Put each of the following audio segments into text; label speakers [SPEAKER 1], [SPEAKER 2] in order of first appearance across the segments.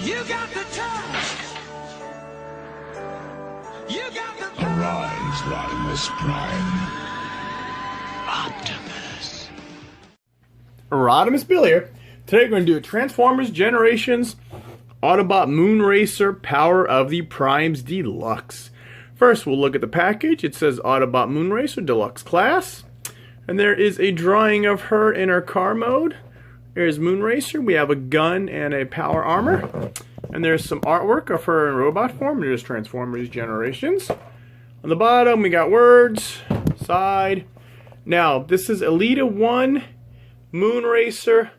[SPEAKER 1] You got the touch. You got the power.
[SPEAKER 2] Arise, Rodimus Prime.
[SPEAKER 1] Optimus.
[SPEAKER 3] Rodimus Bill here. Today we're going to do Transformers Generations Autobot Moonracer Power of the Primes Deluxe. First, we'll look at the package. It says Autobot Moonracer Deluxe Class. And there is a drawing of her in her car mode. There's Moonracer. We have a gun and a power armor. And there's some artwork of her in robot form. There's Transformers Generations. On the bottom, we got words. Side. Now, this is Elita 1, Moonracer,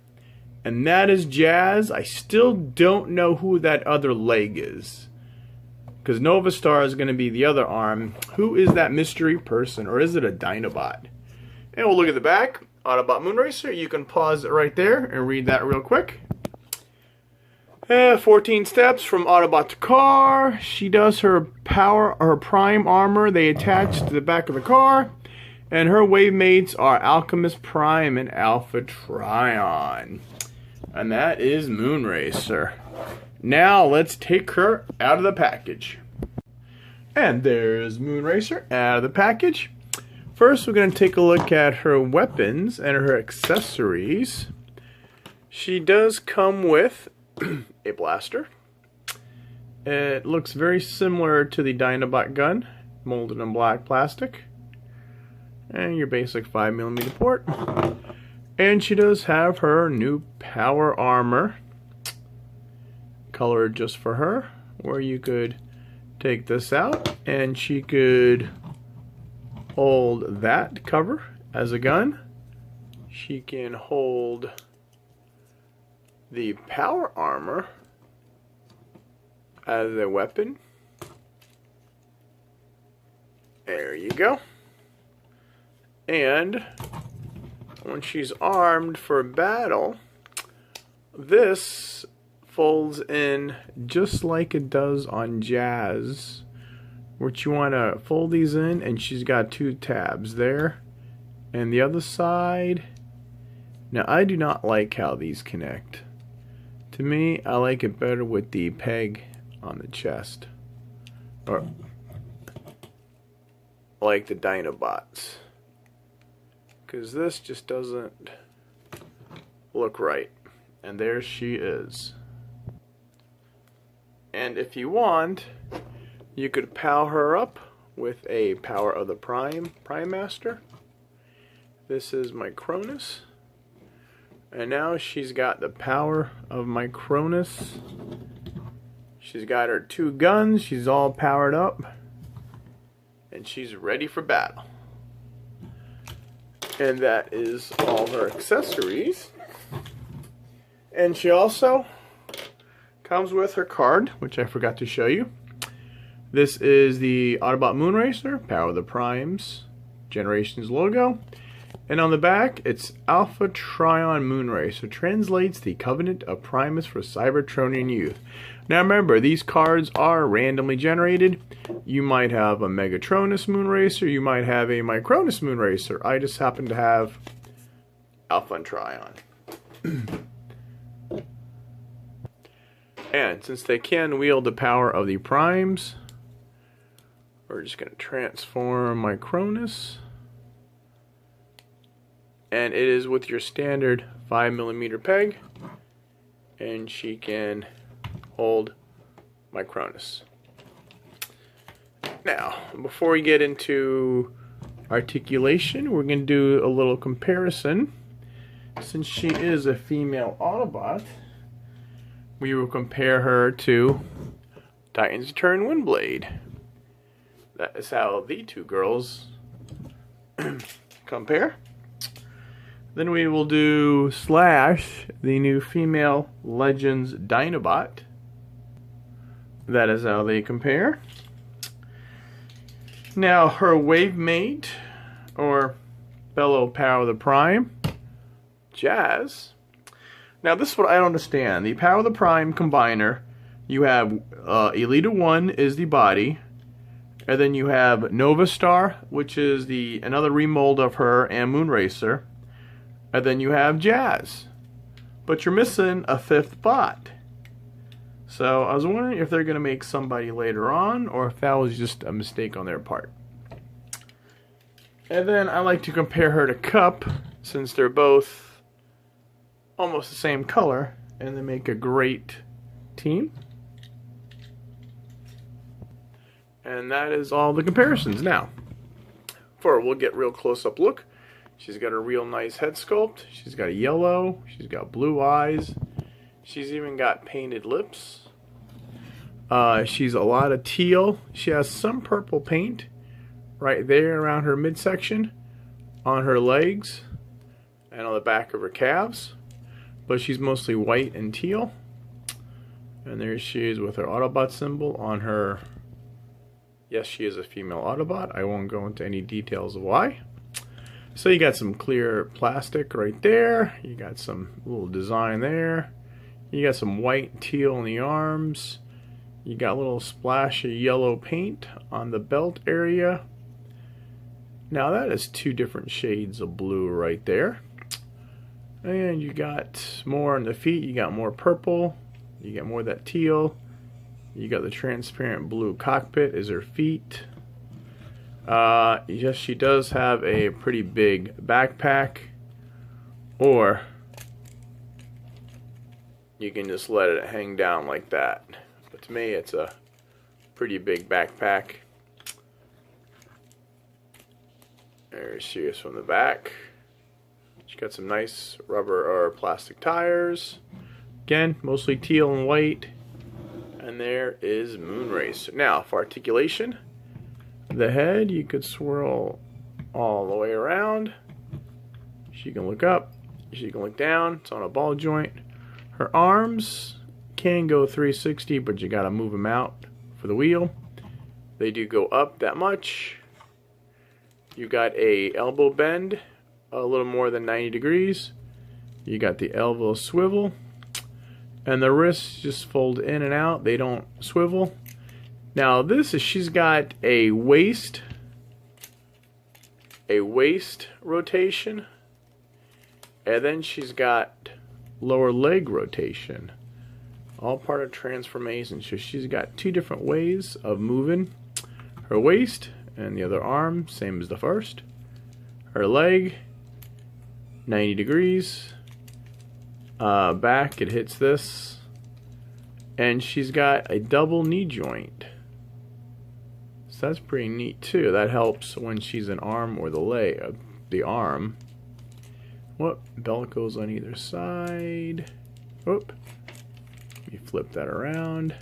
[SPEAKER 3] and that is Jazz. I still don't know who that other leg is, because Nova Star is going to be the other arm. Who is that mystery person, or is it a Dinobot? And we'll look at the back. Autobot Moonracer. You can pause it right there and read that real quick. 14 steps from Autobot to car. She does her power, her prime armor. They attach to the back of the car. And her wave mates are Alchemist Prime and Alpha Trion. And that is Moonracer. Now let's take her out of the package. And there's Moonracer out of the package. First we're going to take a look at her weapons and her accessories. She does come with a blaster. It looks very similar to the Dinobot gun, molded in black plastic. And your basic 5mm port. And she does have her new power armor colored just for her, where you could take this out and she could hold that cover as a gun. She can hold the power armor as a weapon. There you go. And when she's armed for battle, this folds in just like it does on Jazz, which you want to fold these in, and she's got two tabs there and the other side. Now I do not like how these connect. To me, I like it better with the peg on the chest, or like the Dinobots, because this just doesn't look right. And there she is. And if you want, you could power her up with a Power of the Prime Master. This is Micronus. And now she's got the power of Micronus. She's got her two guns. She's all powered up. And she's ready for battle. And that is all her accessories. And she also comes with her card, which I forgot to show you. This is the Autobot Moonracer, Power of the Primes, Generations logo. And on the back, it's Alpha Trion Moonracer. Translates the Covenant of Primus for Cybertronian Youth. Now remember, these cards are randomly generated. You might have a Megatronus Moonracer, you might have a Micronus Moonracer. I just happen to have Alpha and Trion. And since they can wield the power of the Primes, we're just going to transform Micronus. And it is with your standard 5mm peg. And she can hold Micronus. Now, before we get into articulation, we're going to do a little comparison. Since she is a female Autobot, we will compare her to Titan's Return Windblade. That is how the two girls compare. Then we will do Slash, the new female Legends Dinobot. That is how they compare. Now her wave mate, or fellow Power of the Prime, Jazz. Now this is what I don't understand. The Power of the Prime combiner, you have Elita 1 is the body, and then you have Nova Star, which is another remold of her, and Moonracer. And then you have Jazz. But you're missing a fifth bot. So I was wondering if they're going to make somebody later on, or if that was just a mistake on their part. And then I like to compare her to Cup, since they're both almost the same color, and they make a great team. And that is all the comparisons. Now, we'll get real close-up look. She's got a real nice head sculpt. She's got a yellow. She's got blue eyes. She's even got painted lips. She's a lot of teal. She has some purple paint right there around her midsection, on her legs, and on the back of her calves. But she's mostly white and teal. And there she is with her Autobot symbol on her. Yes, she is a female Autobot. I won't go into any details of why. So you got some clear plastic right there. You got some little design there. You got some white teal in the arms. You got a little splash of yellow paint on the belt area. Now that is two different shades of blue right there. And you got more on the feet. You got more purple. You got more of that teal. You got the transparent blue cockpit as her feet. Yes, she does have a pretty big backpack. Or you can just let it hang down like that. But to me, it's a pretty big backpack. There she is from the back. She got some nice rubber or plastic tires. Again, mostly teal and white. And there is Moonracer. Now, for articulation, the head you could swirl all the way around. She can look up. She can look down. It's on a ball joint. Her arms can go 360, but you gotta move them out for the wheel. They do go up that much. You got a elbow bend, a little more than 90 degrees. You got the elbow swivel. And the wrists just fold in and out. They don't swivel. Now she's got a waist rotation. And then she's got lower leg rotation. All part of transformation. So she's got two different ways of moving. Her waist and the other arm, same as the first. Her leg, 90 degrees. Back, it hits this. And she's got a double knee joint. So that's pretty neat too. That helps when she's an arm or the leg, the arm. Whoop, belt goes on either side. Whoop. You flip that around.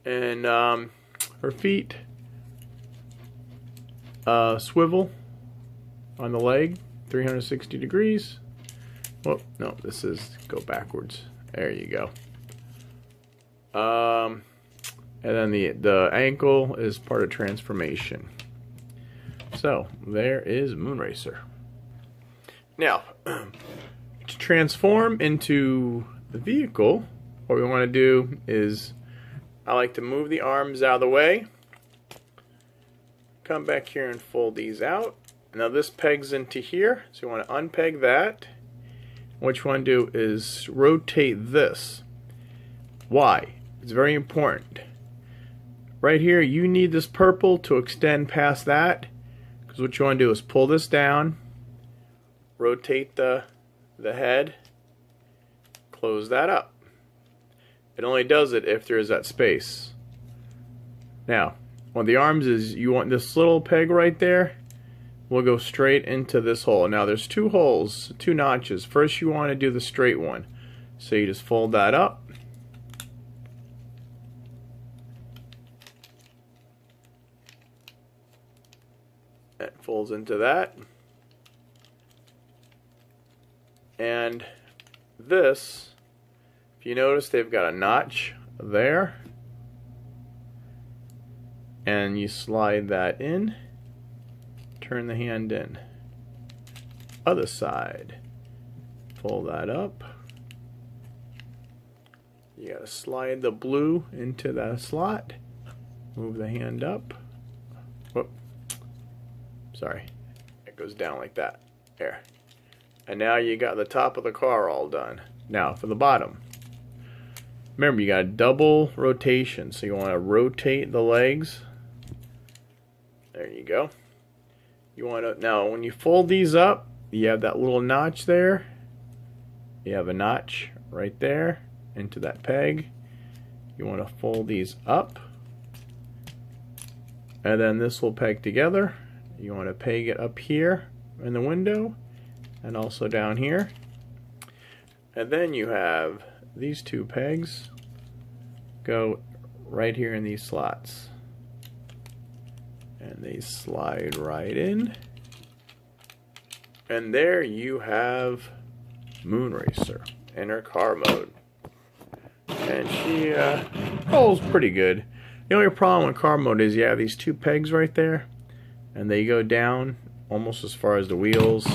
[SPEAKER 3] And her feet swivel on the leg, 360 degrees. Whoop, no, this is go backwards. There you go. And then the ankle is part of transformation. So there is Moonracer. Now, to transform into the vehicle, what we want to do is I like to move the arms out of the way. Come back here and fold these out. Now this pegs into here, so you want to unpeg that. What you want to do is rotate this. Why? It's very important. Right here, you need this purple to extend past that, because what you want to do is pull this down, rotate the head, close that up. It only does it if there is that space. Now, on the arms is you want this little peg right there. We'll go straight into this hole. Now there's two holes, two notches. First you want to do the straight one. So you just fold that up. That folds into that. And this, if you notice, they've got a notch there. And you slide that in. Turn the hand in. Other side. Pull that up. You gotta slide the blue into that slot. Move the hand up. Whoop. Sorry. It goes down like that. There. And now you got the top of the car all done. Now for the bottom. Remember, you got double rotation, so you want to rotate the legs. There you go. You want to, now when you fold these up, you have that little notch there. You have a notch right there into that peg. You want to fold these up, and then this will peg together. You want to peg it up here in the window and also down here. And then you have these two pegs go right here in these slots. And they slide right in. And there you have Moonracer in her car mode. And she rolls pretty good. The only problem with car mode is you have these two pegs right there, and they go down almost as far as the wheels.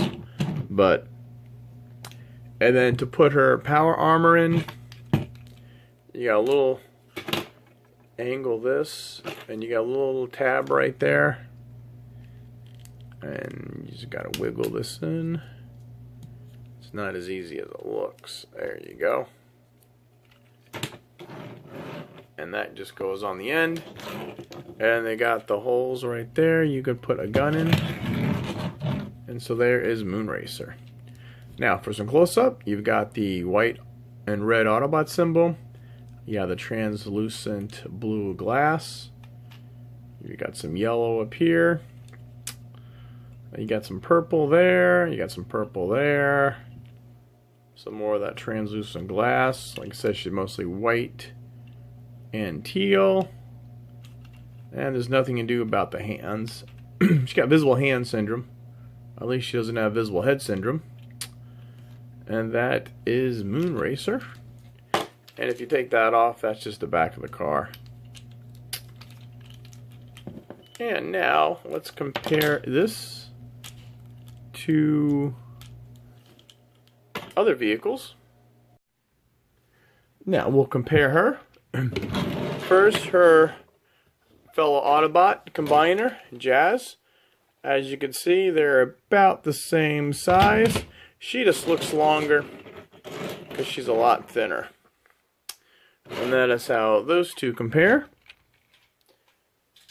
[SPEAKER 3] And then to put her power armor in, you got a little angle this, and you got a little tab right there, and you just gotta wiggle this in. It's not as easy as it looks. There you go. And that just goes on the end, and they got the holes right there. You could put a gun in, and so there is Moonracer. Now for some close-up, you've got the white and red Autobot symbol. You have the translucent blue glass. You got some yellow up here. You got some purple there. You got some purple there. Some more of that translucent glass. Like I said, she's mostly white and teal. And there's nothing to do about the hands. She's got visible hand syndrome. At least she doesn't have visible head syndrome. And that is Moonracer. And if you take that off, that's just the back of the car. And now let's compare this to other vehicles. Now we'll compare her. First, her fellow Autobot combiner, Jazz. As you can see, they're about the same size. She just looks longer because she's a lot thinner. And that is how those two compare.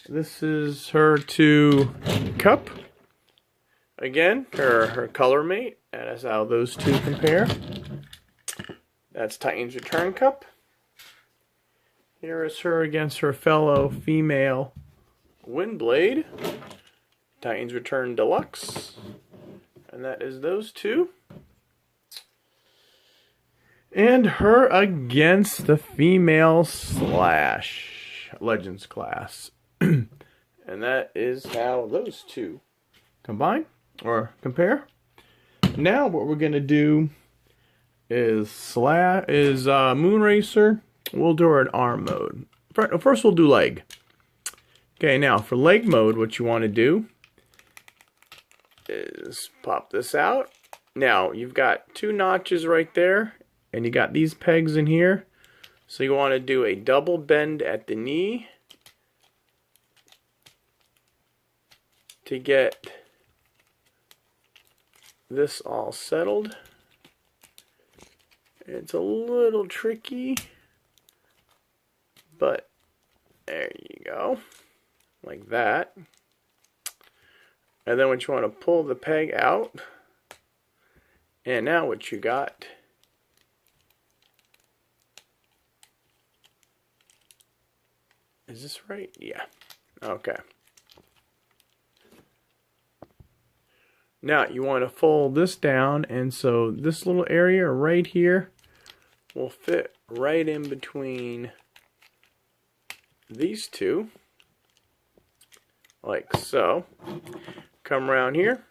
[SPEAKER 3] This is her to Cup. Again, her color mate. That is how those two compare. That's Titan's Return Cup. Here is her against her fellow female Windblade. Titan's Return Deluxe. And that is those two. And her against the female Slash Legends class. And that is how those two combine or compare. Now what we're going to do is Moonracer. We'll do her in arm mode. First we'll do leg. Okay, now for leg mode, what you want to do is pop this out. Now you've got two notches right there, and you got these pegs in here. So you want to do a double bend at the knee to get this all settled. It's a little tricky, but there you go, like that. And then what you want to pull the peg out, and now what you got is this right? Yeah. Okay. Now you want to fold this down, and so this little area right here will fit right in between these two, like so. Come around here.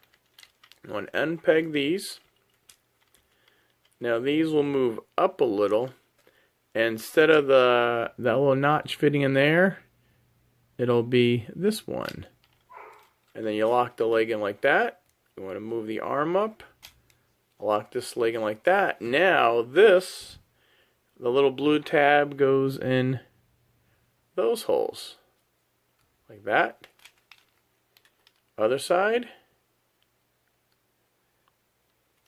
[SPEAKER 3] You want to unpeg these. Now these will move up a little. Instead of that little notch fitting in there, it'll be this one. And then you lock the leg in like that. You want to move the arm up, lock this leg in like that. Now this, the little blue tab goes in those holes, like that. Other side.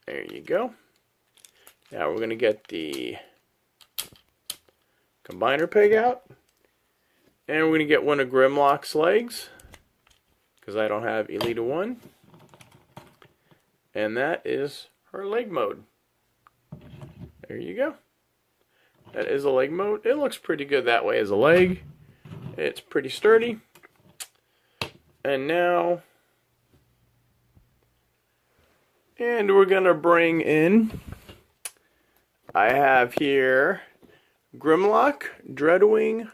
[SPEAKER 3] There you go. Now we're going to get the combiner peg out. And we're going to get one of Grimlock's legs, because I don't have Elita 1. And that is her leg mode. There you go. That is a leg mode. It looks pretty good that way as a leg. It's pretty sturdy. And now, and we're going to bring in, I have here Grimlock, Dreadwing,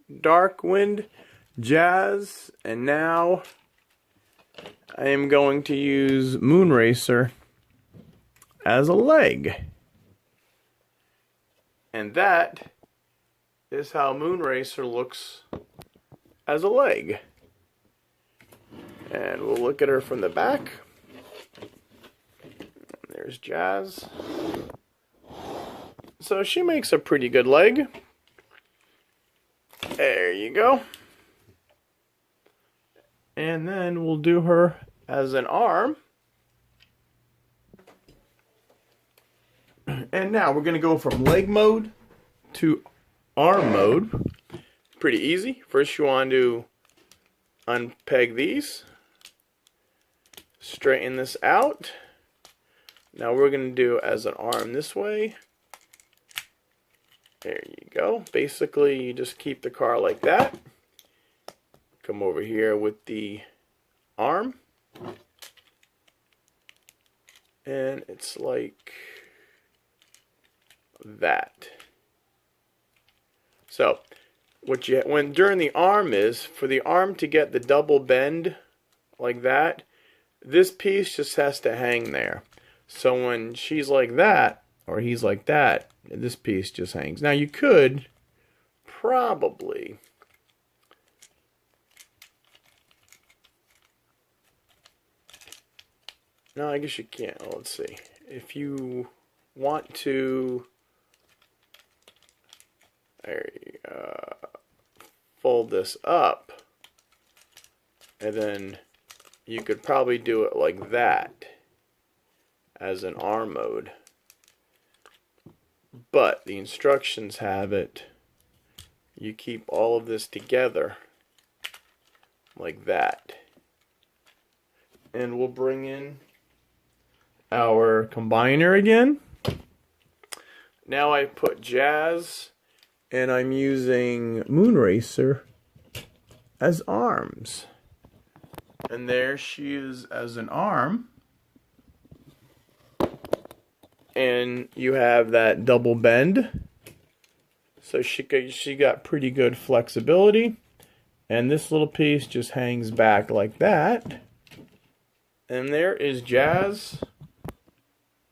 [SPEAKER 3] Darkwind, Jazz, and now I am going to use Moonracer as a leg. And that is how Moonracer looks as a leg. And we'll look at her from the back. There's Jazz. So she makes a pretty good leg. There you go. And then we'll do her as an arm. And now we're going to go from leg mode to arm mode. Pretty easy. First you want to unpeg these. Straighten this out. Now we're going to do as an arm this way. There you go. Basically, you just keep the car like that. Come over here with the arm. And it's like that. So, when during the arm is, for the arm to get the double bend like that, this piece just has to hang there. So when she's like that, or he's like that, this piece just hangs. Now you could probably no, I guess you can't. Oh, let's see. If you want to fold this up, and then you could probably do it like that as an arm mode. But the instructions have it, you keep all of this together like that. And we'll bring in our combiner again. Now I put Jazz and I'm using Moonracer as arms. And there she is as an arm. And you have that double bend. So she got pretty good flexibility. And this little piece just hangs back like that. And there is Jazz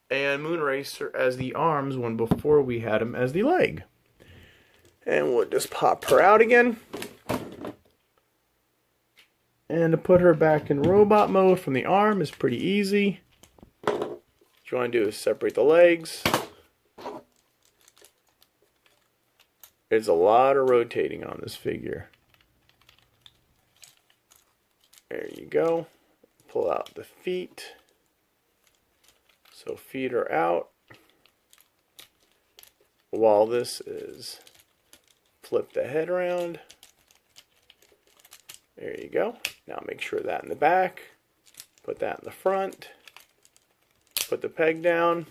[SPEAKER 3] and Moonracer as the arms when before we had him as the leg. And we'll just pop her out again. And to put her back in robot mode from the arm is pretty easy. What you want to do is separate the legs. There's a lot of rotating on this figure. There you go. Pull out the feet. So feet are out. While this is, flip the head around. There you go. Now make sure that in the back. Put that in the front. Put the peg down.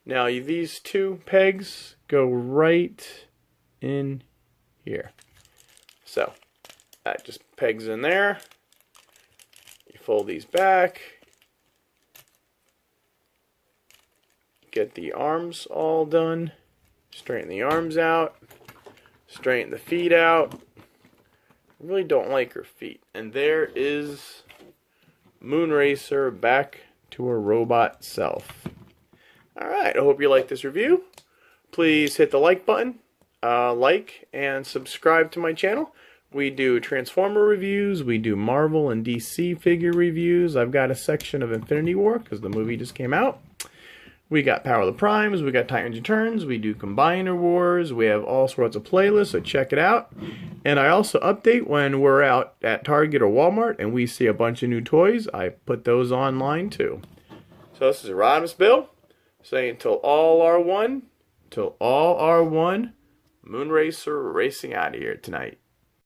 [SPEAKER 3] Now these two pegs go right in here. So that just pegs in there. You fold these back. Get the arms all done. Straighten the arms out. Straighten the feet out. I really don't like her feet. And there is Moonracer back to her robot self. Alright, I hope you like this review. Please hit the like button, like, and subscribe to my channel. We do Transformer reviews, we do Marvel and DC figure reviews. I've got a section of Infinity War because the movie just came out. We got Power of the Primes, we got Titans Returns, we do Combiner Wars, we have all sorts of playlists, so check it out. And I also update when we're out at Target or Walmart and we see a bunch of new toys. I put those online too. So this is Rodimus Bill saying till all are one, Moonracer racing out of here tonight.